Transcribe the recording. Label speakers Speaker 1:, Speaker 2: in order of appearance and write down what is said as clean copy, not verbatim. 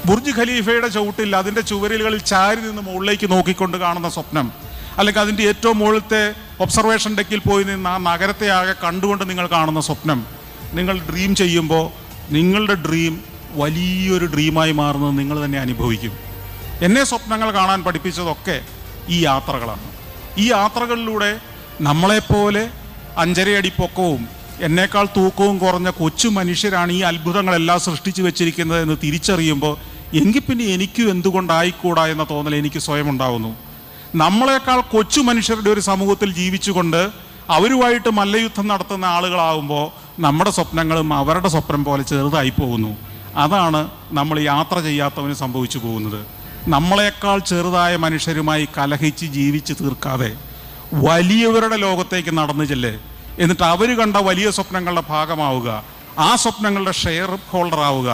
Speaker 1: Burj ഖലീഫയുടെ ചവിട്ടിൽ അതിൻ്റെ ചുവരുകളിൽ ചാരി നിന്ന് മുകളിലേക്ക് നോക്കിക്കൊണ്ട് കാണുന്ന സ്വപ്നം, അല്ലെങ്കിൽ അതിൻ്റെ ഏറ്റവും മുകളിലത്തെ ഒബ്സർവേഷൻ ഡെക്കിൽ പോയി നിന്ന് ആ നഗരത്തെ ആകെ കണ്ടുകൊണ്ട് നിങ്ങൾ കാണുന്ന സ്വപ്നം, നിങ്ങൾ ഡ്രീം ചെയ്യുമ്പോൾ നിങ്ങളുടെ ഡ്രീം വലിയൊരു ഡ്രീമായി മാറുന്നത് നിങ്ങൾ തന്നെ അനുഭവിക്കും. എന്നെ സ്വപ്നങ്ങൾ കാണാൻ പഠിപ്പിച്ചതൊക്കെ ഈ യാത്രകളാണ്. ഈ യാത്രകളിലൂടെ നമ്മളെപ്പോലെ 5.5 അടി പൊക്കവും എന്നേക്കാൾ തൂക്കവും കുറഞ്ഞ കൊച്ചു മനുഷ്യരാണ് ഈ അത്ഭുതങ്ങളെല്ലാം സൃഷ്ടിച്ചു വെച്ചിരിക്കുന്നത് എന്ന് തിരിച്ചറിയുമ്പോൾ എങ്കിൽ പിന്നെ എനിക്കും എന്തുകൊണ്ടായിക്കൂടാ എന്ന തോന്നൽ എനിക്ക് സ്വയം ഉണ്ടാകുന്നു. നമ്മളെക്കാൾ കൊച്ചു മനുഷ്യരുടെ ഒരു സമൂഹത്തിൽ ജീവിച്ചുകൊണ്ട് അവരുമായിട്ട് മല്ലയുദ്ധം നടത്തുന്ന ആളുകളാകുമ്പോൾ നമ്മുടെ സ്വപ്നങ്ങളും അവരുടെ സ്വപ്നം പോലെ ചെറുതായി പോകുന്നു. അതാണ് നമ്മൾ യാത്ര ചെയ്യാത്തവന് സംഭവിച്ചു പോകുന്നത്. നമ്മളെക്കാൾ ചെറുതായ മനുഷ്യരുമായി കലഹിച്ച് ജീവിച്ച് തീർക്കാതെ വലിയവരുടെ ലോകത്തേക്ക് നടന്നു ചെല്ലേ, എന്നിട്ട് അവർ കണ്ട വലിയ സ്വപ്നങ്ങളുടെ ഭാഗമാവുക, ആ സ്വപ്നങ്ങളുടെ ഷെയർ ഹോൾഡർ ആവുക.